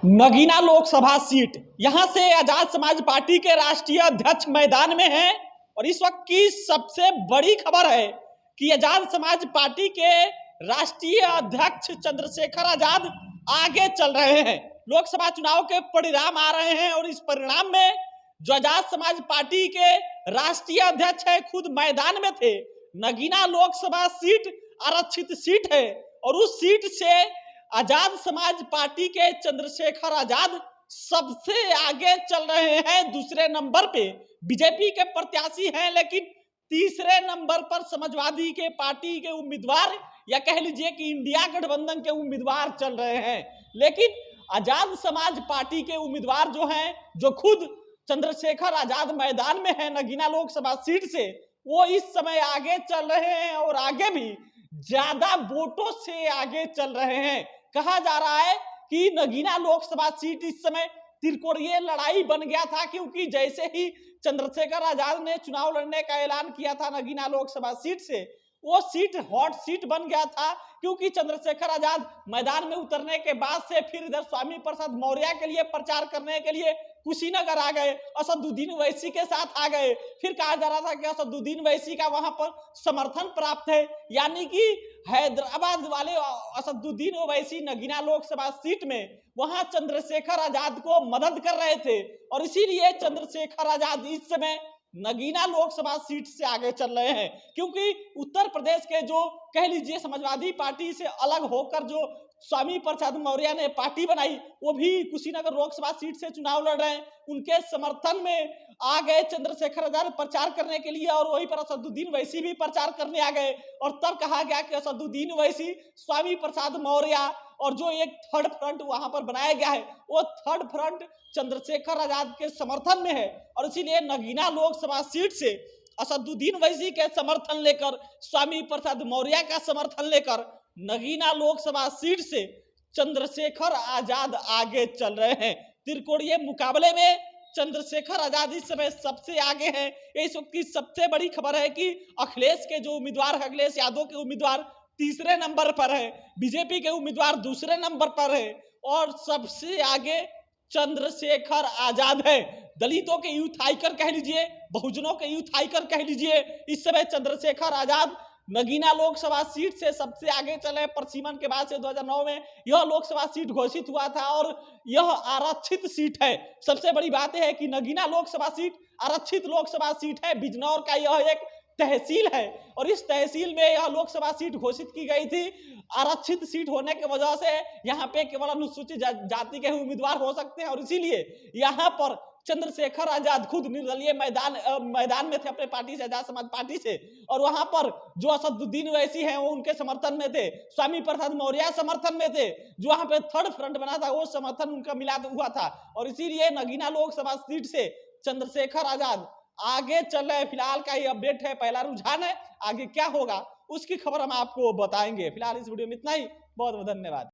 Nagina Lok Sabha seat, यहां से Azad Samaj party के राष्ट्रीय अध्यक्ष मैदान में हैं और इस वक्त की सबसे बड़ी खबर है कि आजाद समाज पार्टी के राष्ट्रीय अध्यक्ष चंद्रशेखर आजाद आगे चल रहे हैं। लोकसभा चुनाव के परिणाम आ रहे हैं और इस परिणाम में जो आजाद समाज पार्टी के राष्ट्रीय अध्यक्ष है खुद मैदान में थे। नगीना लोकसभा सीट आरक्षित सीट है और उस सीट से आजाद समाज पार्टी के चंद्रशेखर आजाद सबसे आगे चल रहे हैं। दूसरे नंबर पे बीजेपी के प्रत्याशी हैं, लेकिन तीसरे नंबर पर समाजवादी के पार्टी के उम्मीदवार या कह लीजिए कि इंडिया गठबंधन के उम्मीदवार चल रहे हैं। लेकिन आजाद समाज पार्टी के उम्मीदवार जो हैं, जो खुद चंद्रशेखर आजाद मैदान में है नगीना लोकसभा सीट से, वो इस समय आगे चल रहे हैं और आगे भी ज्यादा वोटों से आगे चल रहे हैं। कहा जा रहा है कि नगीना लोकसभा सीट इस समय त्रिकोणीय लड़ाई बन गया था, क्योंकि जैसे ही चंद्रशेखर आजाद ने चुनाव लड़ने का ऐलान किया था नगीना लोकसभा सीट से, वो सीट हॉट सीट बन गया था। क्योंकि चंद्रशेखर आजाद मैदान में उतरने के बाद से फिर इधर स्वामी प्रसाद मौर्य के लिए प्रचार करने के लिए कुशीनगर आ गए, असदुद्दीन ओवैसी के साथ आ गए। फिर कहा जा रहा था कि असदुद्दीन ओवैसी का वहां पर समर्थन प्राप्त है, यानी कि हैदराबाद वाले असदुद्दीन ओवैसी नगीना लोकसभा सीट में वहां चंद्रशेखर आजाद को मदद कर रहे थे और इसीलिए चंद्रशेखर आजाद इस समय नगीना लोकसभा सीट से आगे चल रहे हैं। क्योंकि उत्तर प्रदेश के जो कह लीजिए समाजवादी पार्टी से अलग होकर जो स्वामी प्रसाद मौर्य ने पार्टी बनाई, वो भी कुशीनगर लोकसभा सीट से चुनाव लड़ रहे हैं। उनके समर्थन में आ गए चंद्रशेखर आजाद प्रचार करने के लिए और वहीं पर असदुद्दीन ओवैसी भी प्रचार करने आ गए। और तब कहा गया कि असदुद्दीन ओवैसी, स्वामी प्रसाद मौर्य और जो एक थर्ड फ्रंट वहां पर बनाया गया है, वो थर्ड फ्रंट चंद्रशेखर आजाद के समर्थन में है। और इसीलिए नगीना लोकसभा सीट से असदुद्दीन ओवैसी के समर्थन लेकर, स्वामी प्रसाद मौर्य का समर्थन लेकर नगीना लोकसभा सीट से चंद्रशेखर आजाद आगे चल रहे हैं। त्रिकोणीय मुकाबले में चंद्रशेखर आजाद इस समय सबसे आगे हैं। इस वक्त की सबसे बड़ी खबर है कि अखिलेश के जो उम्मीदवार है, अखिलेश यादव के उम्मीदवार तीसरे नंबर पर है, बीजेपी के उम्मीदवार दूसरे नंबर पर है और सबसे आगे चंद्रशेखर आजाद है। दलितों के यूथ आइकन कह लीजिए, बहुजनों के यूथ आइकन कह लीजिए, इस समय चंद्रशेखर आजाद नगीना लोकसभा सीट से सबसे आगे चले। परसीमन के बाद से 2009 में यह लोकसभा सीट घोषित हुआ था और यह आरक्षित सीट है। सबसे बड़ी बात यह है कि नगीना लोकसभा सीट आरक्षित लोकसभा सीट है। बिजनौर का यह एक तहसील है और इस तहसील में यह लोकसभा सीट घोषित की गई थी। आरक्षित सीट होने की वजह से यहाँ पे केवल अनुसूचित जाति के उम्मीदवार हो सकते हैं और इसीलिए यहाँ पर चंद्रशेखर आजाद खुद निर्दलीय मैदान में थे अपने पार्टी से, आजाद समाज पार्टी से। और वहां पर जो असदुद्दीन ओवैसी हैं वो उनके समर्थन में थे, स्वामी प्रसाद मौर्य समर्थन में थे, जो वहां पे थर्ड फ्रंट बना था वो समर्थन उनका मिला हुआ था। और इसीलिए नगीना लोकसभा सीट से चंद्रशेखर आजाद आगे चल रहे हैं। फिलहाल का ये अपडेट है, पहला रुझान है। आगे क्या होगा उसकी खबर हम आपको बताएंगे। फिलहाल इस वीडियो में इतना ही। बहुत बहुत धन्यवाद।